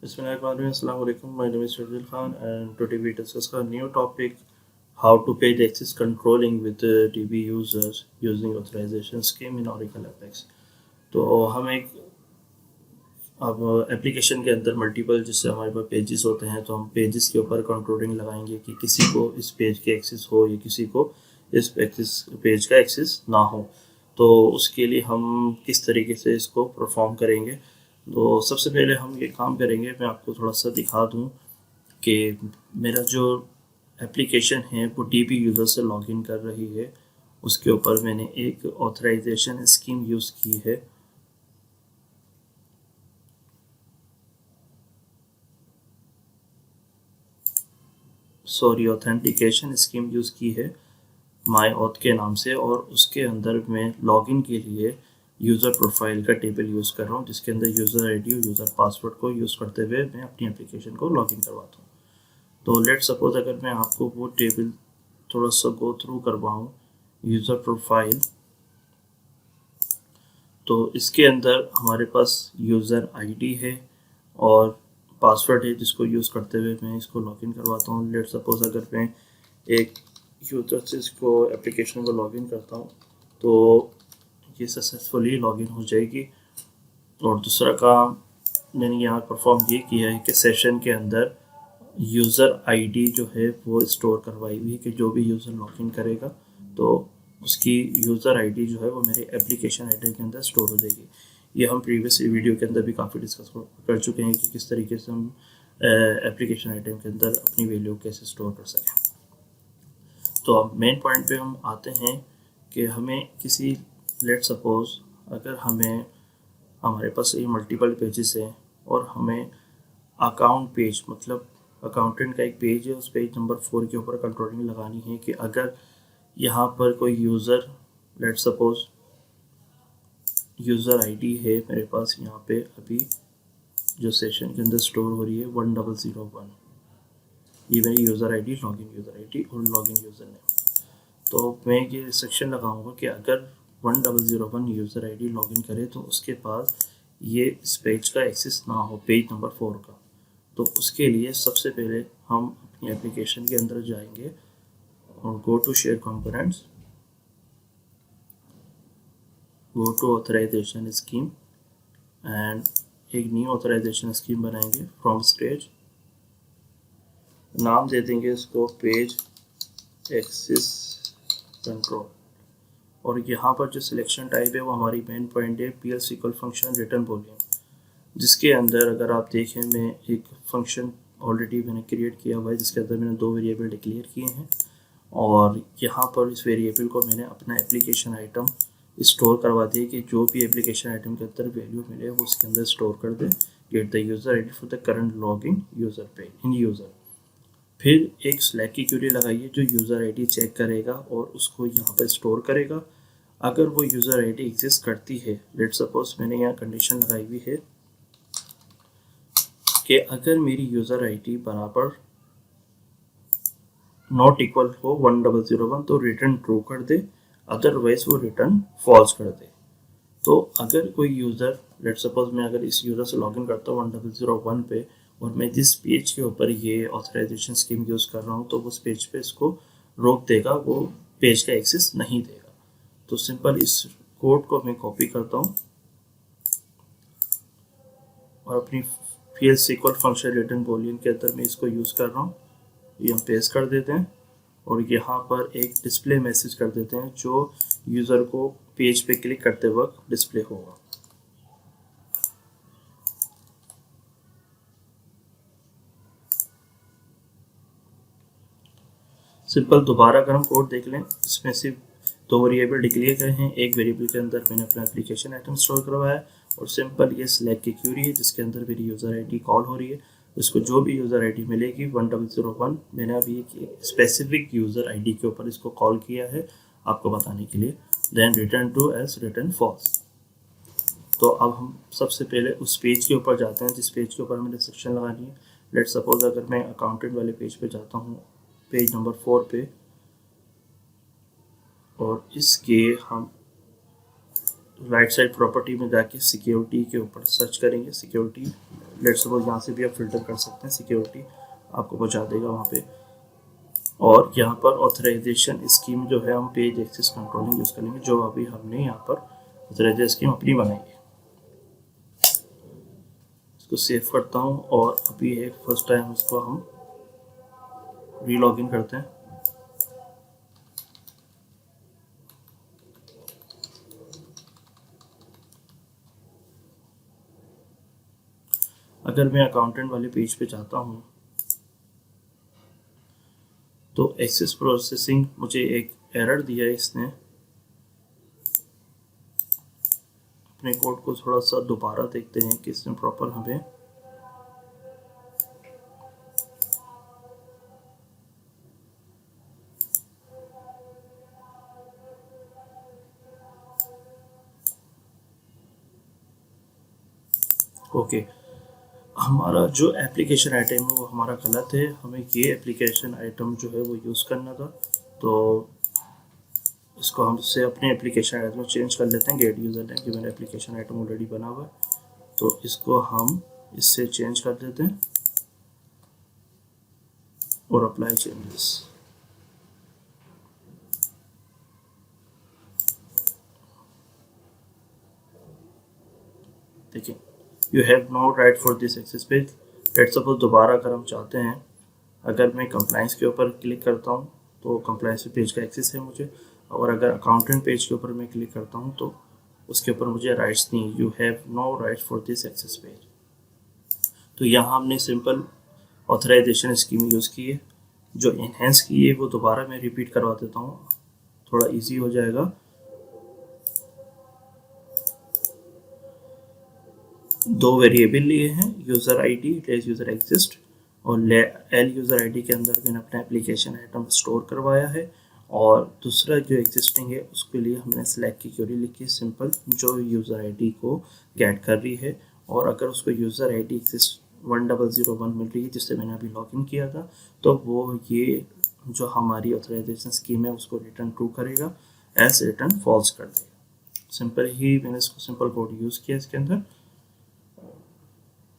Assalamualaikum. My name is Shahzil Khan, and today we discuss a new topic: how to pay the access controlling with DB users using authorization scheme in Oracle Apex. तो हम एक अब application के अंदर multiple जिससे हमारे पास pages होते हैं, तो हम पेजेस के ऊपर कंट्रोलिंग लगाएंगे कि किसी को इस पेज के एक्सेस हो या किसी को इस पेज का एक्सेस ना हो। तो उसके लिए हम किस तरीके से इसको परफॉर्म करेंगे। तो सबसे पहले हम ये काम करेंगे, मैं आपको थोड़ा सा दिखा दूँ कि मेरा जो एप्लीकेशन है वो डीबी यूज़र से लॉगिन कर रही है। उसके ऊपर मैंने एक ऑथराइजेशन स्कीम यूज़ की है। ऑथेंटिकेशन स्कीम यूज़ की है माई ऑथ के नाम से, और उसके अंदर मैं लॉगिन के लिए यूज़र प्रोफाइल का टेबल यूज़ कर रहा हूँ, जिसके अंदर यूज़र आईडी और यूज़र पासवर्ड को यूज़ करते हुए मैं अपनी एप्लीकेशन को लॉगिन करवाता हूँ। तो लेट सपोज अगर मैं आपको वो टेबल थोड़ा सा गो थ्रू करवाऊँ, यूज़र प्रोफाइल, तो इसके अंदर हमारे पास यूज़र आईडी है और पासवर्ड है, जिसको यूज़ करते हुए मैं इसको लॉगिन करवाता हूँ। लेट सपोज अगर मैं एक यूज़र से इसको एप्लीकेशन को लॉगिन करता हूँ तो ये सक्सेसफुली लॉगिन हो जाएगी। और दूसरा काम मैंने यहाँ परफॉर्म ये किया है कि सेशन के अंदर यूज़र आईडी जो है वो स्टोर करवाई हुई है कि जो भी यूज़र लॉगिन करेगा तो उसकी यूज़र आईडी जो है वो मेरे एप्लीकेशन आइटम के अंदर स्टोर हो जाएगी। ये हम प्रीवियस वीडियो के अंदर भी काफ़ी डिस्कस कर चुके हैं कि किस तरीके से हम एप्लीकेशन आइटम के अंदर अपनी वैल्यू कैसे स्टोर कर सकें। तो अब मेन पॉइंट पे हम आते हैं कि हमें किसी लेट सपोज अगर हमारे पास ये मल्टीपल पेजेस हैं और हमें अकाउंट पेज मतलब अकाउंटेंट का एक पेज है, उस पेज नंबर 4 के ऊपर कंट्रोलिंग लगानी है कि अगर यहाँ पर कोई user let suppose user ID है मेरे पास यहाँ पे अभी जो सेशन के अंदर स्टोर हो रही है 1001, ये मेरी user ID, login user ID और लॉगिन यूज़र नेम। तो मैं ये रिस्ट्रिक्शन लगाऊंगा कि अगर 1001 यूज़र आईडी लॉगिन करे तो उसके पास ये इस पेज का एक्सेस ना हो, पेज नंबर 4 का। तो उसके लिए सबसे पहले हम अपनी एप्लीकेशन के अंदर जाएंगे और go to share components, go to authorization scheme and एक न्यू ऑथराइजेशन स्कीम बनाएंगे फ्रॉम स्क्रेच। नाम दे देंगे इसको पेज एक्सेस कंट्रोल, और यहाँ पर जो सिलेक्शन टाइप है वो हमारी मेन पॉइंट है P L SQL function return Boolean, जिसके अंदर अगर आप देखें मैं एक फंक्शन ऑलरेडी मैंने क्रिएट किया हुआ है जिसके अंदर मैंने 2 वेरिएबल डिक्लेयर किए हैं, और यहाँ पर इस वेरिएबल को मैंने अपना एप्लीकेशन आइटम स्टोर करवा दिया कि जो भी एप्लीकेशन आइटम के अंदर वैल्यू मिले वो उसके अंदर स्टोर कर दे। Get the user ID for the current logging user page in user. फिर एक स्लैक की क्वेरी लगाइए जो यूज़र आईडी चेक करेगा और उसको यहाँ पर स्टोर करेगा। अगर वो यूज़र आईडी एग्जिस्ट करती है, लेट सपोज मैंने यहाँ कंडीशन लगाई हुई है कि अगर मेरी यूज़र आईडी बराबर नॉट इक्वल हो 1001 तो रिटर्न ट्रू कर दे, अदरवाइज वो रिटर्न फॉल्स कर दे। तो अगर कोई यूज़र लेट सपोज मैं अगर इस यूज़र से लॉगिन करता हूँ 1001 पे और मैं जिस पेज के ऊपर ये ऑथराइजेशन स्कीम यूज़ कर रहा हूँ तो उस पेज पे इसको रोक देगा, वो पेज का एक्सेस नहीं देगा। तो सिंपल इस कोड को मैं कॉपी करता हूँ और अपनी P L SQL function return Boolean के अंदर मैं इसको यूज़ कर रहा हूँ, ये हम पेस्ट कर देते हैं और यहाँ पर एक डिस्प्ले मैसेज कर देते हैं जो यूज़र को पेज पे क्लिक करते वक्त डिस्प्ले होगा। सिंपल दोबारा अगर हम कोड देख लें, इसमें सिर्फ 2 वेरिएबल डिक्लेयर करे हैं। एक वेरिएबल के अंदर मैंने अपना एप्लीकेशन आइटम स्टोर करवाया है और सिंपल ये सिलेक्ट की क्यूरी है जिसके अंदर मेरी यूज़र आईडी कॉल हो रही है। इसको जो भी यूज़र आईडी मिलेगी 1001, मैंने अभी एक स्पेसिफिक यूज़र आईडी के ऊपर इसको कॉल किया है आपको बताने के लिए। Then return true else return false. तो अब हम सबसे पहले उस पेज के ऊपर जाते हैं जिस पेज के ऊपर हमें रिस्ट्रिक्शन लगानी है। लेट सपोज अगर मैं अकाउंटेंट वाले पेज पे जाता हूँ, पेज नंबर 4 पे, और इसके हम राइट साइड प्रॉपर्टी में जाके सिक्योरिटी के ऊपर सर्च करेंगे, सिक्योरिटी लेट सपोज यहाँ से भी आप फिल्टर कर सकते हैं, सिक्योरिटी आपको पहुँचा देगा वहाँ पे। और यहाँ पर ऑथराइजेशन स्कीम जो है, हम पेज एक्सेस कंट्रोलिंग यूज़ करेंगे, जो अभी हमने यहाँ पर ऑथराइजेशन स्कीम अपनी बनाई है। इसको सेव करता हूँ और अभी एक फर्स्ट टाइम इसको हम री-लॉगिन करते हैं। अगर मैं अकाउंटेंट वाले पेज पे जाता हूँ तो एक्सेस प्रोसेसिंग मुझे एक एरर दिया है इसने। अपने कोड को थोड़ा सा दोबारा देखते हैं कि इसमें प्रॉपर हमें ओके हमारा जो एप्लीकेशन आइटम है वो हमारा गलत है, हमें ये एप्लीकेशन आइटम जो है वो यूज़ करना था। तो इसको हम से अपने एप्लीकेशन आइटम में चेंज कर लेते हैं। गेट यूज़र नेम कि मेरा एप्लीकेशन आइटम ऑलरेडी बना हुआ है, तो इसको हम इससे चेंज कर देते हैं और अप्लाई चेंजेस। देखिए, you have no right for this access page. Let's suppose दोबारा अगर हम चाहते हैं, अगर मैं कंप्लाइंस के ऊपर क्लिक करता हूँ तो कंप्लाइंस पेज का एक्सेस है मुझे, और अगर अकाउंटेंट पेज के ऊपर मैं क्लिक करता हूँ तो उसके ऊपर मुझे राइट्स नहीं, you have no right for this access page. तो यहाँ हमने सिंपल ऑथराइजेशन स्कीम यूज़ की है। जो इन्हेंस की है वो दोबारा मैं रिपीट करवा देता हूँ, थोड़ा इजी हो जाएगा। दो वेरिएबल लिए हैं, user ID plus user exist, और एल यूज़र आईडी के अंदर मैंने अपना एप्लीकेशन आइटम स्टोर करवाया है, और दूसरा जो एग्जिस्टिंग है उसके लिए हमने सेलेक्ट की क्वेरी लिखी है सिंपल, जो यूज़र आईडी को गेट कर रही है। और अगर उसको यूज़र आईडी एग्जिस्ट 1001 मिल रही है जिससे मैंने अभी लॉगिन किया था, तो वो ये जो हमारी ऑथराइजेशन स्कीम है उसको रिटर्न ट्रू करेगा, एल्स रिटर्न फॉल्स कर देगा। सिंपल ही मैंने इसको सिंपल कोड यूज़ किया इसके अंदर।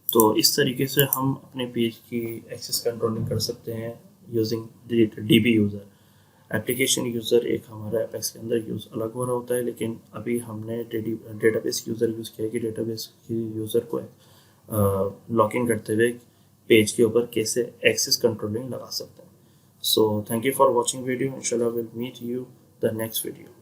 तो इस तरीके से हम अपने पेज की एक्सेस कंट्रोलिंग कर सकते हैं using dB user. Application user एक हमारा एपेक्स के अंदर यूज़ अलग हो रहा होता है, लेकिन अभी हमने डेटाबेस यूज़र यूज़ किया कि डेटाबेस की यूज़र को लॉगिन करते हुए पेज के ऊपर कैसे एक्सेस कंट्रोलिंग लगा सकते हैं। So thank you for watching video. इंशाल्लाह will meet you the next video.